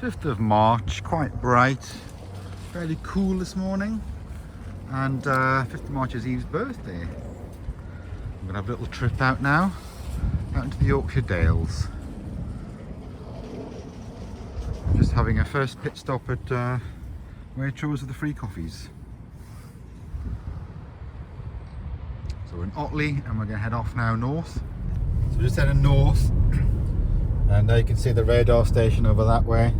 5th of March, quite bright, fairly cool this morning, and 5th of March is Eve's birthday. I'm going to have a little trip out now, out into the Yorkshire Dales. Just having a first pit stop at Waitrose with the free coffees. So we're in Otley and we're going to head off now north. So we're just heading north, and you can see the radar station over that way.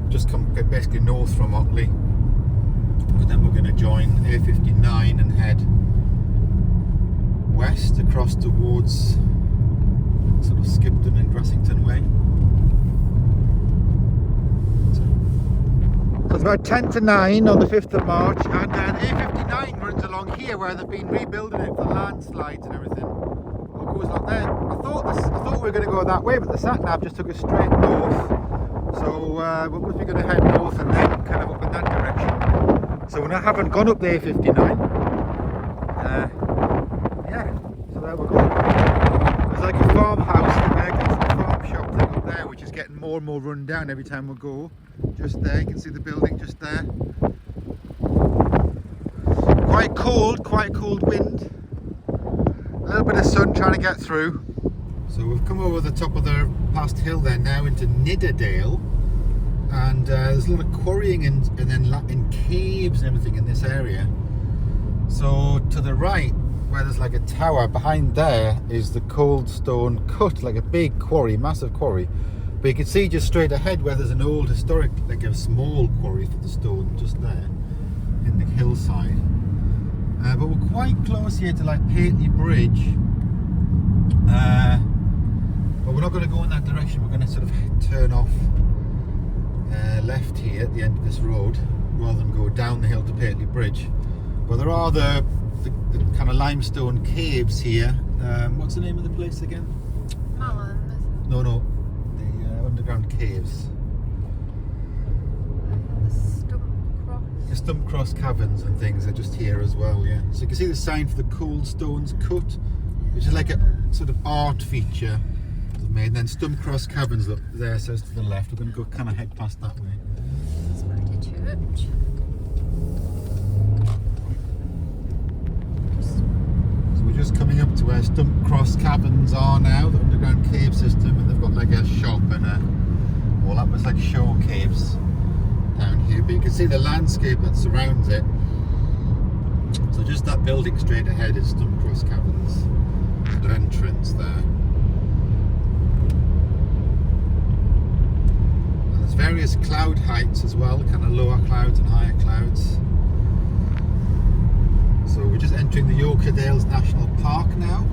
Just come basically north from Otley, and then we're going to join A59 and head west across towards sort of Skipton and Grassington way. So it's about 10 to 9 on the 5th of March, and the A59 runs along here where they've been rebuilding it for landslides and everything. It goes along there. I thought we were going to go that way, but the sat-nav just took us straight north. So we're going to head north and then kind of up in that direction. So we haven't gone up the A59. Yeah, so there we go. There's like a farmhouse in there, a farm shop thing up there, which is getting more and more run down every time we go. Just there, you can see the building just there. Quite cold wind. A little bit of sun trying to get through. So we've come over the top of the past hill there now into Nidderdale, and there's a lot of quarrying and then in caves and everything in this area. So to the right, where there's like a tower, behind there is the Coldstone Cut, like a big quarry, massive quarry. But you can see just straight ahead where there's an old historic, like a small quarry for the stone just there in the hillside. But we're quite close here to like Paisley Bridge. But we're not going to go in that direction. We're going to sort of turn off left here at the end of this road rather than go down the hill to Paisley Bridge. But there are the kind of limestone caves here. What's the name of the place again? Malin. No. The underground caves. The Stump Cross Caverns and things are just here as well, yeah. So you can see the sign for the Coldstones Cut, which is like a sort of art feature they've made. And then Stump Cross Caverns, look there, says to the left. We're going to go kind of head past that way. That's quite a church. So we're just coming up to where Stump Cross Caverns are now, the underground cave system, and they've got like a shop and all that was like show caves down here. But you can see the landscape that surrounds it. So just that building straight ahead is Stump Cross Caverns. The entrance there. And there's various cloud heights as well, kind of lower clouds and higher clouds. So we're just entering the Yorkshire Dales National Park now.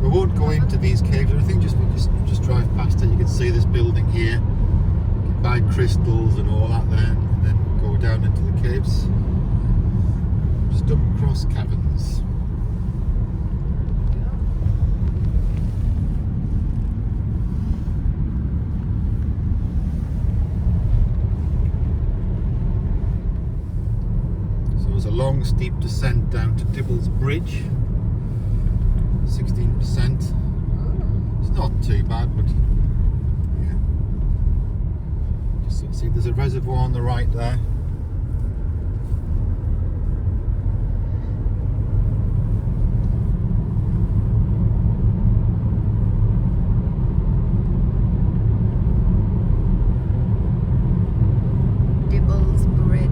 We won't go into these caves or anything, just drive past it. You can see this building here. You can buy crystals and all that there, and then go down into the caves. Stump Cross Caverns. So there's a long steep descent down to Dibble's Bridge. 16%. It's not too bad, but yeah. Just see there's a reservoir on the right there. Dibble's Bridge.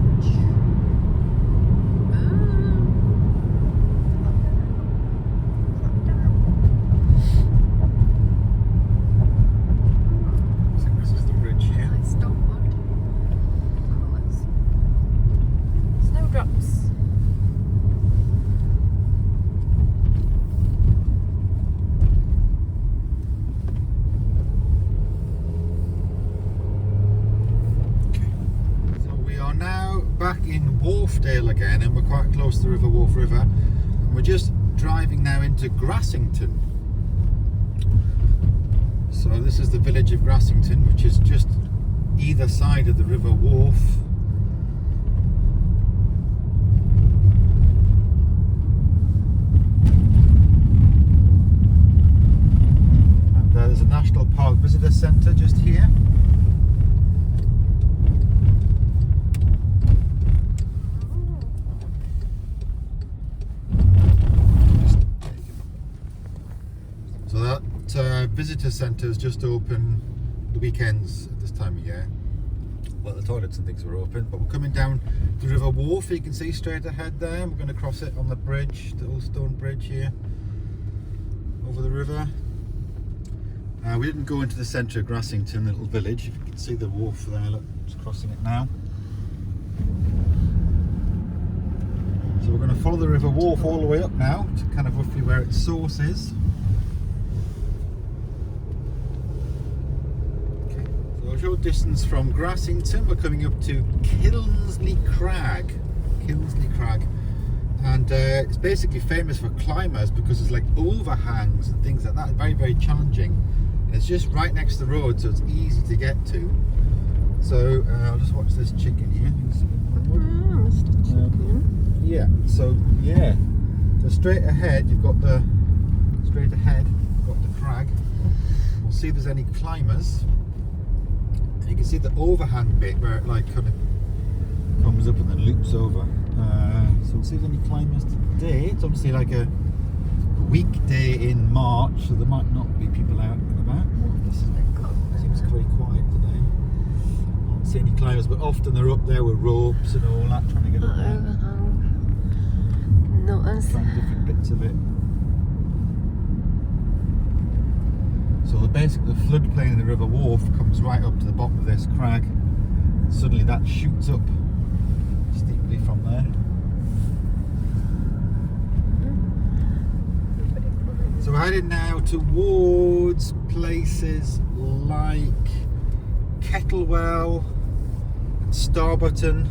Back in Wharfdale again, and we're quite close to the Wharf River, and we're just driving now into Grassington. So this is the village of Grassington, which is just either side of the River Wharf. our visitor centre just here. So that visitor centre is just open the weekends at this time of year. Well, the toilets and things were open, but we're coming down the River Wharf. You can see straight ahead there. We're going to cross it on the bridge, the old stone bridge here over the river. We didn't go into the centre of Grassington, little village. You can see the wharf there. Look, just crossing it now. So we're going to follow the River Wharf all the way up now to kind of roughly where its source is. Short distance from Grassington, we're coming up to Kilnsley Crag. And it's basically famous for climbers because it's like overhangs and things like that. Very, very challenging. And it's just right next to the road, so it's easy to get to. So I'll just watch this chicken here. Mr. Chicken. Yeah. So yeah. So straight ahead, you've got the crag. We'll see if there's any climbers. You can see the overhang bit where it like kind of comes up and then loops over. So we'll see if there's any climbers today. It's obviously like a weekday in March, so there might not be people out and about. This seems very quiet today. I don't see any climbers, but often they're up there with ropes and all that, trying to get up there. Overhang. Notice. Trying different bits of it. So the floodplain in the River Wharf comes right up to the bottom of this crag, and suddenly that shoots up steeply from there. So we're heading now towards places like Kettlewell, and Starburton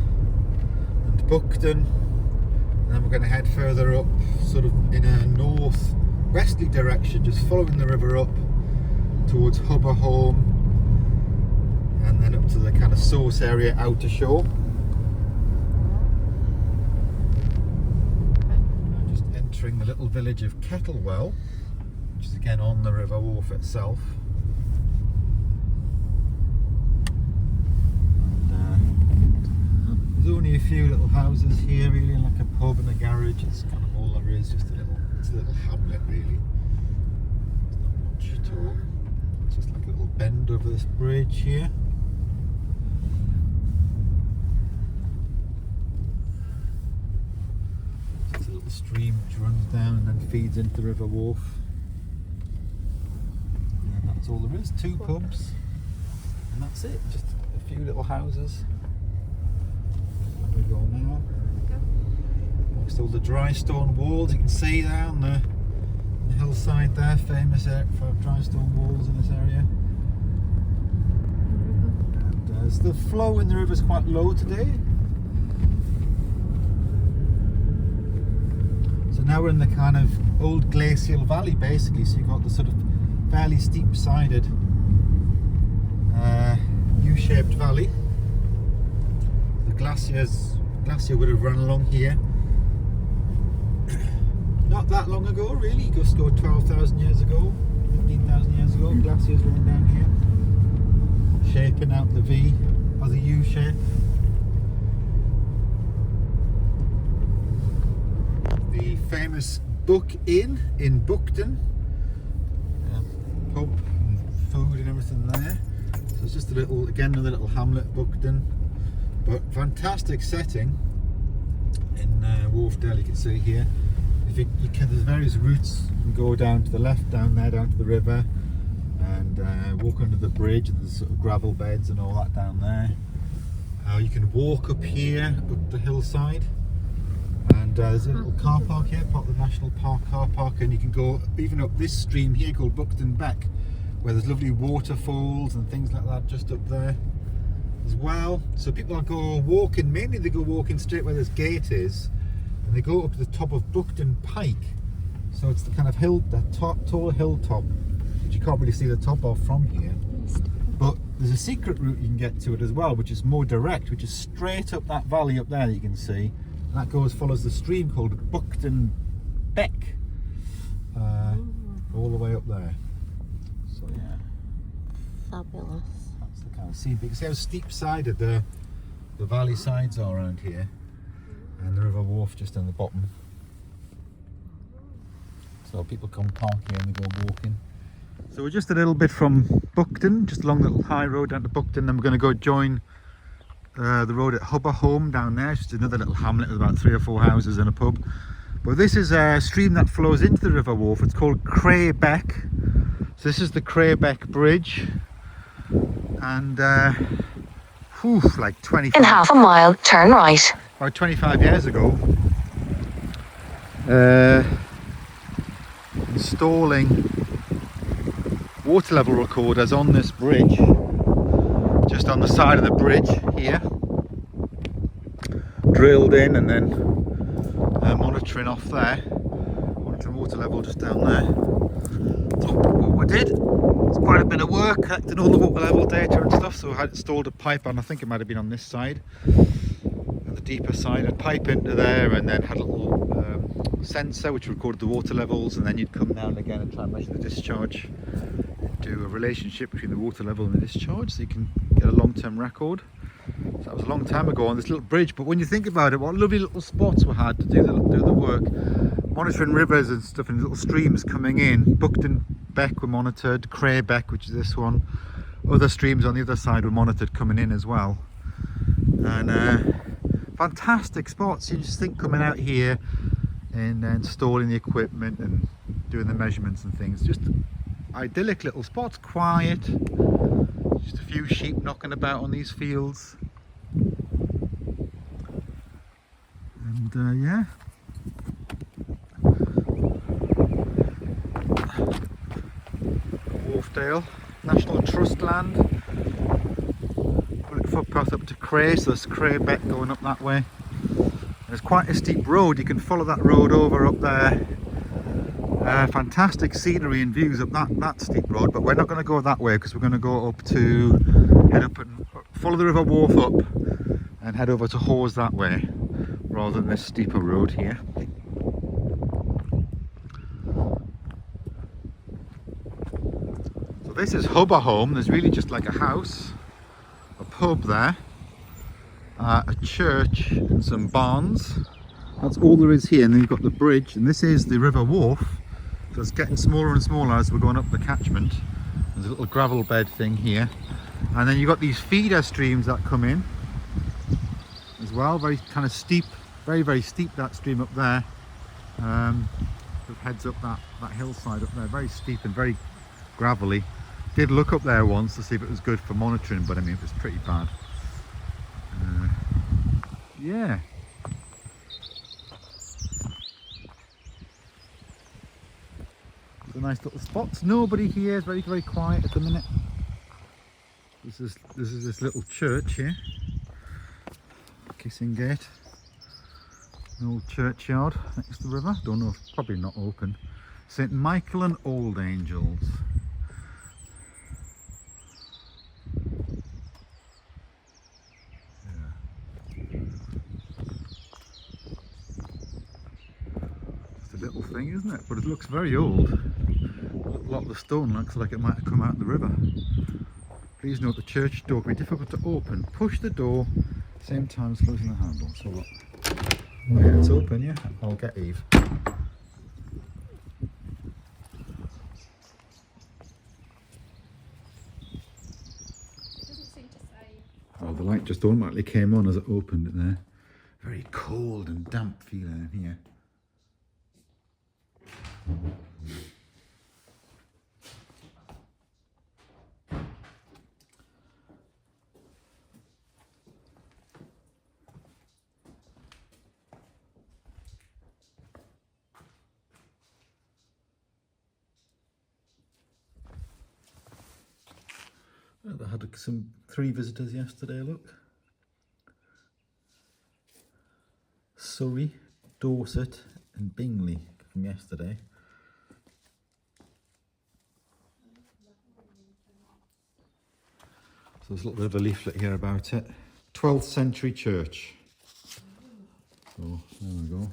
and Buckton, and then we're going to head further up sort of in a north-westerly direction, just following the river up towards Hobberholm, and then up to the kind of source area, outer shore. Just entering the little village of Kettlewell, which is again on the River Wharf itself. And, there's only a few little houses here, really, like a pub and a garage. It's kind of all there is. Just it's a little hamlet, really. There's not much at all. Just like a little bend over this bridge here. It's a little stream which runs down and then feeds into the River Wharf. And that's all there is. 2 pubs. And that's it. Just a few little houses. There we go now. Next to all the dry stone walls you can see down there. Hillside there, famous for dry stone walls in this area. And the flow in the river is quite low today. So now we're in the kind of old glacial valley basically, so you've got the sort of fairly steep sided U-shaped valley. The glacier would have run along here. Not that long ago, really. Just go 12,000 years ago, 15,000 years ago. Glaciers running down here, shaping out the V or the U shape. The famous Buck Inn in Buckton, pub and food and everything there. So it's just another little hamlet, Buckton, but fantastic setting in Wharfdale. You can see here. There's various routes. You can go down to the left, down there, down to the river, and walk under the bridge, and there's sort of gravel beds and all that down there. You can walk up here, up the hillside, and there's a little car park here, part of the National Park car park, and you can go even up this stream here called Buckton Beck, where there's lovely waterfalls and things like that just up there as well. So people go walking, mainly they go walking straight where this gate is, and they go up to the top of Buckton Pike. So it's the kind of tall hilltop, which you can't really see the top of from here. But there's a secret route you can get to it as well, which is more direct, which is straight up that valley up there that you can see. And that follows the stream called Buckton Beck, all the way up there. So yeah. Fabulous. That's the kind of scene. You can see how steep sided the valley sides are around here, and the river wharf just on the bottom. So people come park here and they go walking. So we're just a little bit from Buckton, just along the little high road down to Buckton. Then we're going to go join the road at Hubberholme down there. It's just another little hamlet with about 3 or 4 houses and a pub. But this is a stream that flows into the river wharf. It's called Craybeck. So this is the Craybeck Bridge, and like 25. In half a mile, turn right. About 25 years ago, installing water level recorders on this bridge, just on the side of the bridge here, drilled in, and then monitoring off there, monitoring water level just down there. So what we did, it's quite a bit of work collecting all the water level data and stuff. So I had installed a pipe, and I think it might have been on this side, on the deeper side, a pipe into there, and then had a little sensor which recorded the water levels, and then you'd come down again and try and measure the discharge, do a relationship between the water level and the discharge, so you can get a long-term record. So that was a long time ago on this little bridge, but when you think about it, what lovely little spots we had to do the work, monitoring rivers and stuff, and little streams coming in. Buckton Beck were monitored, Craybeck, which is this one, other streams on the other side were monitored coming in as well, and fantastic spots. You just think coming out here and installing the equipment and doing the measurements and things, just idyllic little spots, quiet, just a few sheep knocking about on these fields, and yeah, Wharfdale National Trust land, footpath up to Cray, so there's Craybeck going up that way. There's quite a steep road, you can follow that road over up there. Fantastic scenery and views up that steep road, but we're not going to go that way because we're going to go up to head up and follow the river wharf up and head over to Hawes that way rather than this steeper road here. So this is Hubberholme. There's really just like a house, a pub there, a church and some barns. That's all there is here, and then you've got the bridge, and this is the river wharf. So it's getting smaller and smaller as we're going up the catchment. There's a little gravel bed thing here, and then you've got these feeder streams that come in as well, very kind of steep, very steep, that stream up there. It heads up that hillside up there, very steep and very gravelly. Did look up there once to see if it was good for monitoring, but I mean it was pretty bad. Yeah. Nice little spots. Nobody here. It's very quiet at the minute. This is this little church here, Kissing Gate, an old churchyard next to the river. Don't know, probably not open. St Michael and Old Angels. Just a little thing, isn't it? But it looks very old. A lot of the stone looks like it might have come out of the river. Please note the church door can be difficult to open. Push the door, same time as closing the handle. So look. Oh yeah, it's open, yeah. I'll get Eve. Oh, the light just automatically came on as it opened it there. Very cold and damp feeling in here. I had 3 visitors yesterday, look. Surrey, Dorset and Bingley from yesterday. So there's a little bit of a leaflet here about it. 12th century church. So there we go.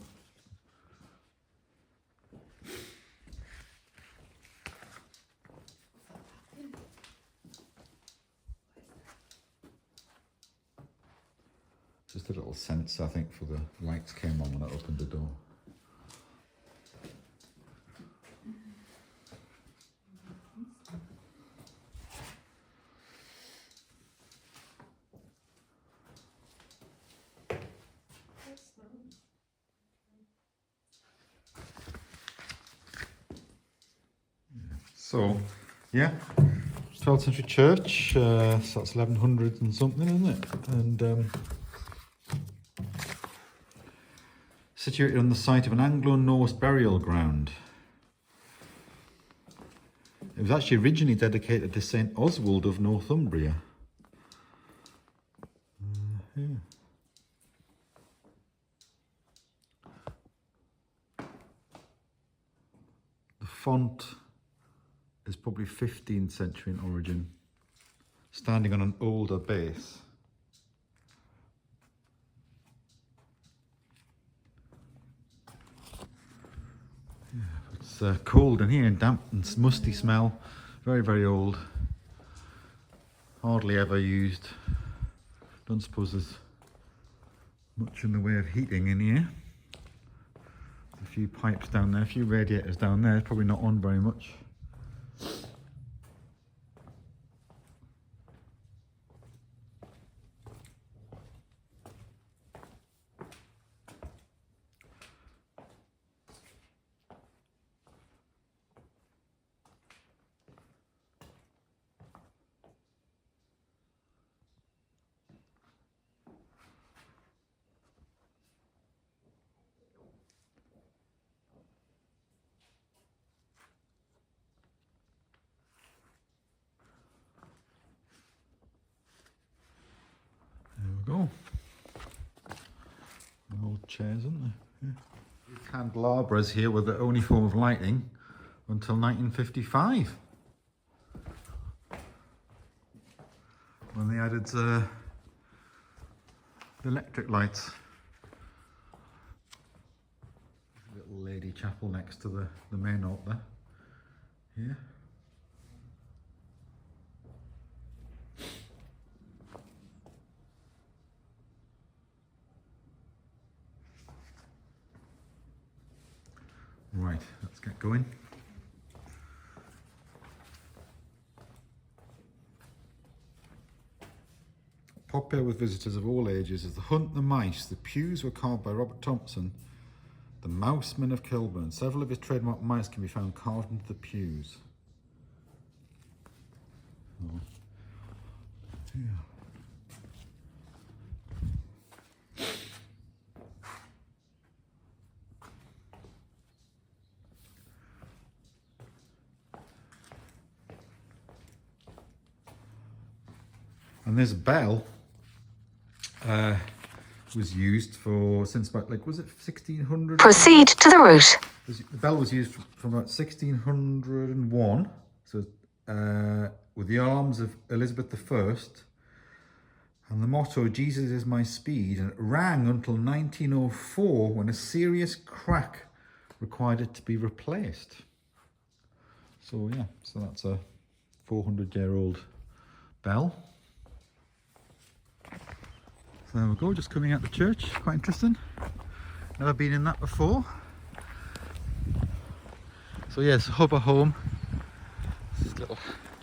Just a little sense, I think, for the lights came on when I opened the door. So, yeah, 12th century church, so that's 1100 and something, isn't it? And situated on the site of an Anglo-Norse burial ground. It was actually originally dedicated to St. Oswald of Northumbria. Yeah. The font is probably 15th century in origin, standing on an older base. Yeah, it's cold in here and damp and musty smell. Very, very old. Hardly ever used. Don't suppose there's much in the way of heating in here. There's a few pipes down there, a few radiators down there, probably not on very much. Go. Old chairs, aren't they? Yeah. Candelabras here were the only form of lighting until 1955, when they added the electric lights. Little lady chapel next to the main altar here. Right, let's get going. Popular with visitors of all ages is the Hunt the Mice. The pews were carved by Robert Thompson, the Mouseman of Kilburn. Several of his trademark mice can be found carved into the pews. Oh. Yeah. And this bell was used for since about, like, was it 1600? Proceed to the route. The bell was used from about 1601, so with the arms of Elizabeth I, and the motto, "Jesus is my speed," and it rang until 1904, when a serious crack required it to be replaced. So yeah, so that's a 400-year-old bell. So there we go, just coming out the church, quite interesting. Never been in that before. So yes, Hubber Home. This is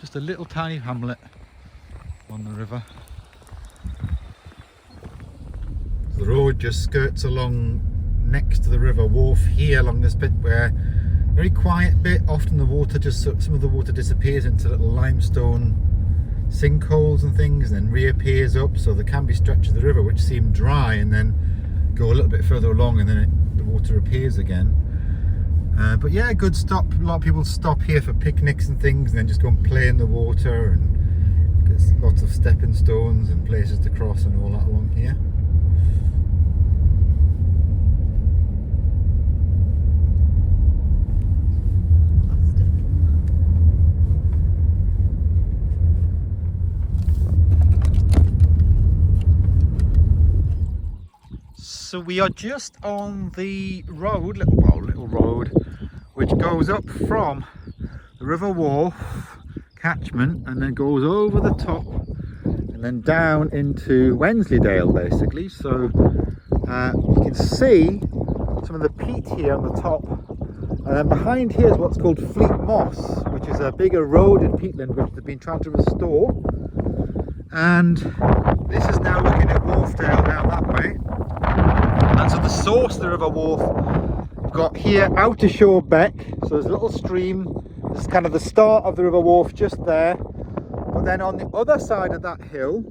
just a little tiny hamlet on the river. The road just skirts along next to the river wharf here, along this bit where, very quiet bit, often the water just, some of the water disappears into little limestone sinkholes and things, and then reappears up, so there can be stretches of the river which seem dry and then go a little bit further along, and then the water appears again. But yeah, good stop. A lot of people stop here for picnics and things, and then just go and play in the water, and there's lots of stepping stones and places to cross and all that along here. So we are just on the road, little road, which goes up from the River Wharf catchment and then goes over the top in and then down into Wensleydale basically. So you can see some of the peat here on the top, and then behind here is what's called Fleet Moss, which is a big eroded peatland which they've been trying to restore. And this is now looking at Wharfdale down that way. And so the source of the River Wharf, we've got here Outer Shore Beck, so there's a little stream. This is kind of the start of the River Wharf just there. But then on the other side of that hill,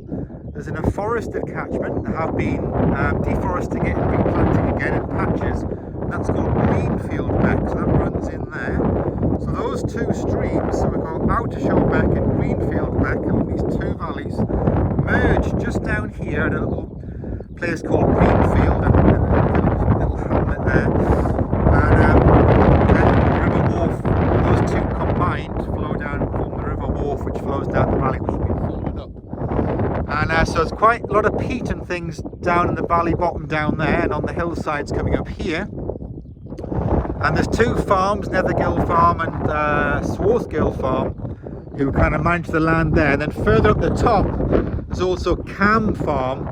there's an afforested catchment. They have been deforesting it and replanting again in patches. And that's called Greenfield Beck, so that runs in there. So those two streams, so we've got Outer Shore Beck and Greenfield Beck, along these two valleys, merge just down here at a little place called Greenfield, and a little hamlet there. And then the River Wharf, those two combined flow down from the River Wharf, which flows down the valley, which has been folded up. And so there's quite a lot of peat and things down in the valley bottom down there, and on the hillsides coming up here. And there's two farms, Nethergill Farm and Swarthgill Farm, who kind of manage the land there. And then further up the top, there's also Cam Farm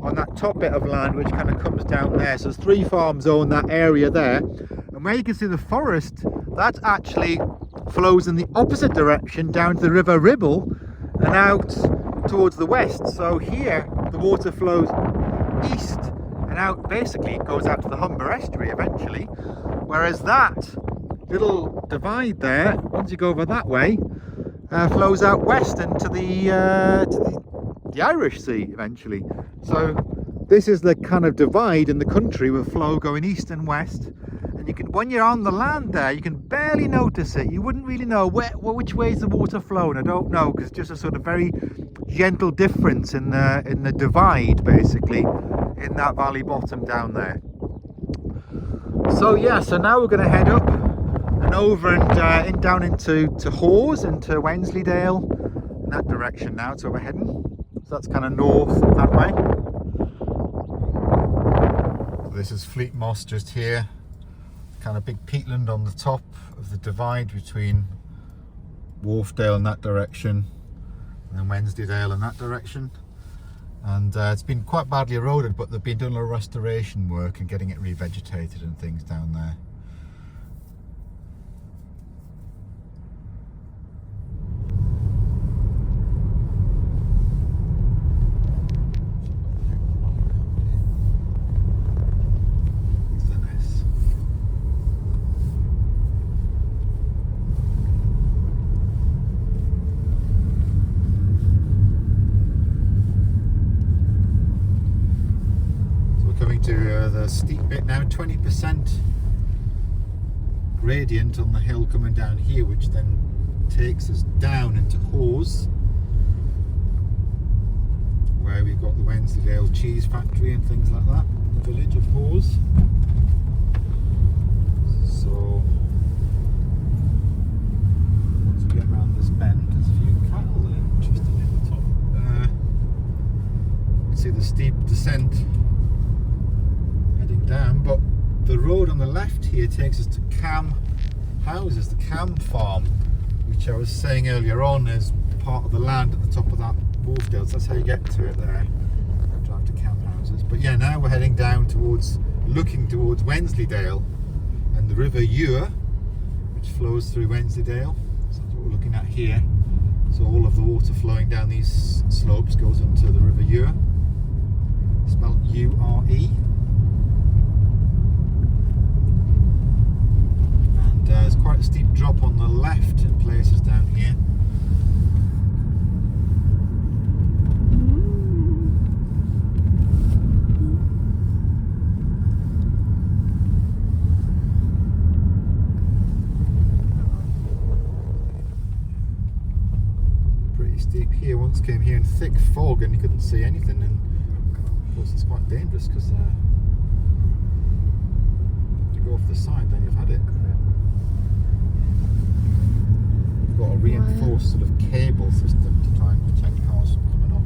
on that top bit of land, which kind of comes down there. So there's three farms own that area there. And where you can see the forest, that actually flows in the opposite direction down to the River Ribble and out towards the west. So here, the water flows east and out, basically it goes out to the Humber estuary eventually, whereas that little divide there, once you go over that way, flows out west into the Irish Sea eventually. So this is the kind of divide in the country with flow going east and west, and you can, when you're on the land there, you can barely notice it. You wouldn't really know which way is the water flowing. I don't know, because it's just a sort of very gentle difference in the divide basically in that valley bottom down there. So yeah, so now we're going to head up and over and down into Hawes, into Wensleydale, in that direction now. So we're heading. So that's kind of north that way. So this is Fleet Moss just here. Kind of big peatland on the top of the divide between Wharfdale in that direction and then Wensleydale in that direction. And it's been quite badly eroded, but they've been doing a lot of restoration work and getting it revegetated and things down there. To the steep bit now, 20% gradient on the hill coming down here, which then takes us down into Hawes, where we've got the Wensleydale cheese factory and things like that, the village of Hawes. So once we get around this bend, there's a few cattle there, interesting at the top. You can see the steep descent down, but the road on the left here takes us to Cam Houses, the Cam Farm, which I was saying earlier on is part of the land at the top of that Wharfdale. So that's how you get to it there. Drive to Cam Houses. But yeah, now we're heading down looking towards Wensleydale and the River Ure, which flows through Wensleydale. So that's what we're looking at here. So all of the water flowing down these slopes goes into the River Ure, spelled U-R-E. There's quite a steep drop on the left in places down here. Pretty steep here. Once came here in thick fog and you couldn't see anything, and of course it's quite dangerous because if you go off the side then you've had it. Got a reinforced sort of cable system to try and protect cars from coming off.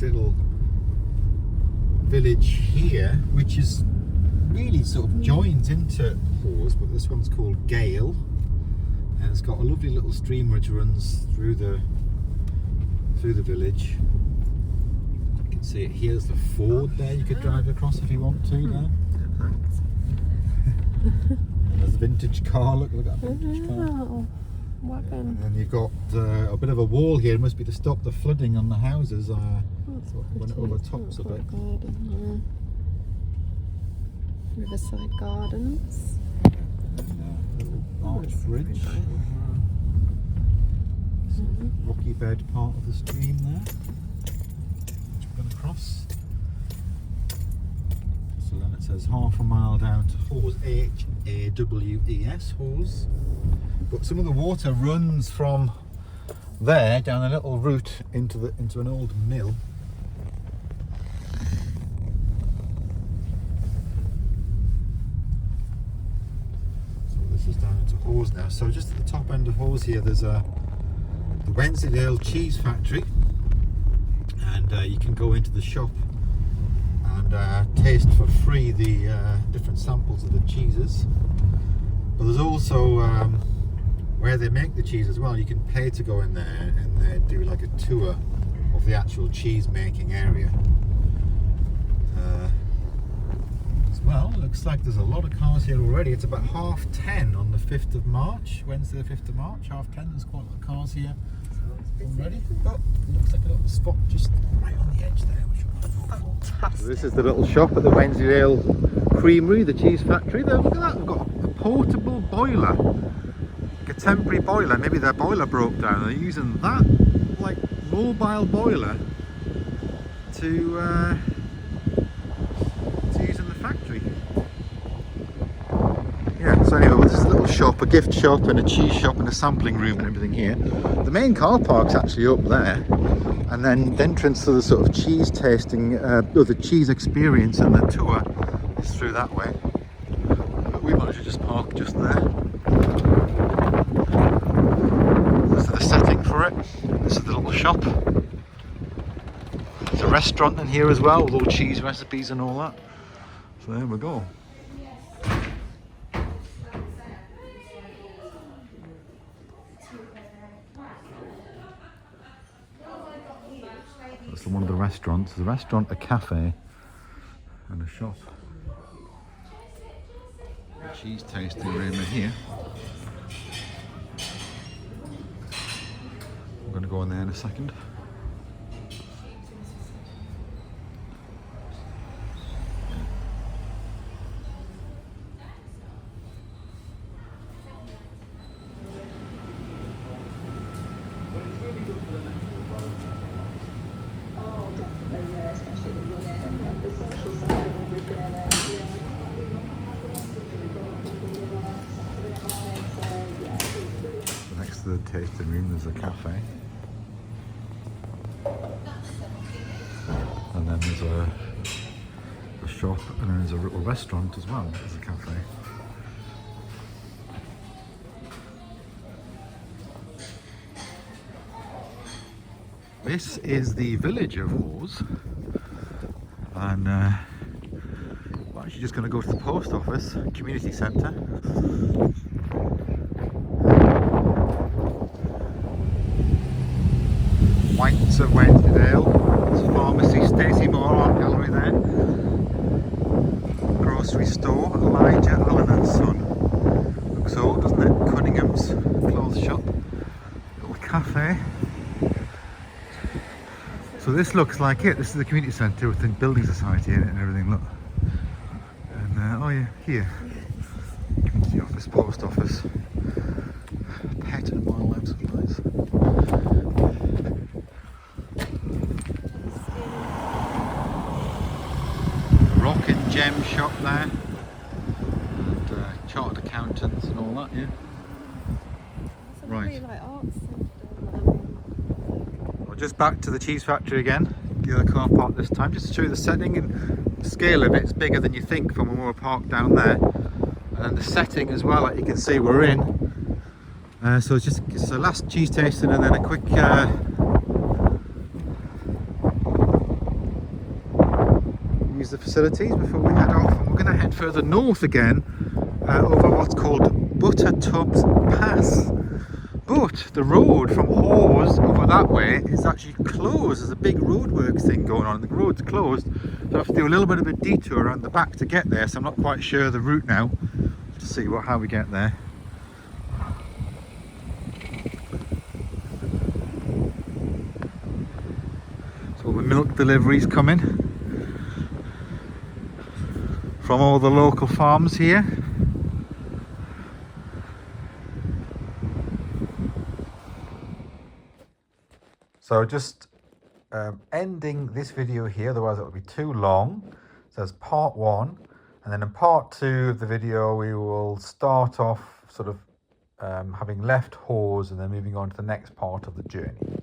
little village here, which is really sort of joins into Hawes, but this one's called Gale, and it's got a lovely little stream which runs through the village. You can see it. Here's the ford there. You could drive across if you want to. There. And there's a vintage car. Look at that vintage car. Wagon. And then you've got a bit of a wall here. It must be to stop the flooding on the houses when it overtops a bit. Garden, yeah. Riverside Gardens. And little arch bridge. Rocky bed part of the stream there, which we're going to cross. So then it says half a mile down to Hawes, H-A-W-E-S, Hawes. But some of the water runs from there down a little route into an old mill. So this is down into Hawes now. So just at the top end of Hawes here, there's the Wensleydale cheese factory, and you can go into the shop and taste for free the different samples of the cheeses. But there's also where they make the cheese as well. You can pay to go in there and do like a tour of the actual cheese making area. As well, looks like there's a lot of cars here already. It's about 10:30 on the 5th of March, Wednesday the 5th of March, 10:30. There's quite a lot of cars here already. But it looks like a little spot just right on the edge there. So this is the little shop at the Wensleydale Creamery, the cheese factory. There, look at that, we've got a portable boiler, like a temporary boiler. Maybe their boiler broke down. They're using that like mobile boiler to use in the factory. Yeah, so anyway, well, this is a little shop, a gift shop and a cheese shop and a sampling room and everything here. The main car park's actually up there, and then the entrance to the sort of cheese tasting, or the cheese experience and the tour is through that way. But we managed to just park just there. This is the setting for it. This is the little shop. There's a restaurant in here as well with all cheese recipes and all that. So there we go. That's one of the restaurants. There's a restaurant, a cafe, and a shop. A cheese tasting room in here. I'm going to go in there in a second. Next to the tasting room there's a cafe, and then there's a shop, and then there's a little restaurant as well as a cafe. This is the village of Hawes, and we're actually just going to go to the post office, community centre. Whites of Wensleydale, there's pharmacy, Stacey Moore Art Gallery there, grocery store, Elijah Allen and Son, looks old doesn't it, Cunningham's clothes shop, little cafe. So this looks like it, this is the community centre with the building society in it and everything, look. And oh yeah, here, community office, post office, pet and wildlife supplies. Rock and gem shop there, and chartered accountants and all that, yeah. Right. Like arts centre. Well, just back to the cheese factory again, the other car park this time, just to show you the setting and scale of it. It's bigger than you think from when we were parked down there, and then the setting as well, like you can see we're in. So it's a last cheese tasting and then a quick use the facilities before we head off. And we're going to head further north again over what's called Buttertubs Pass. But the road from Hawes over that way is actually closed. There's a big roadworks thing going on, and the road's closed. So I have to do a little bit of a detour around the back to get there. So I'm not quite sure the route now to see how we get there. So the milk deliveries coming from all the local farms here. So just ending this video here, otherwise it will be too long. So that's part 1, and then in part 2 of the video we will start off sort of having left Hawes and then moving on to the next part of the journey.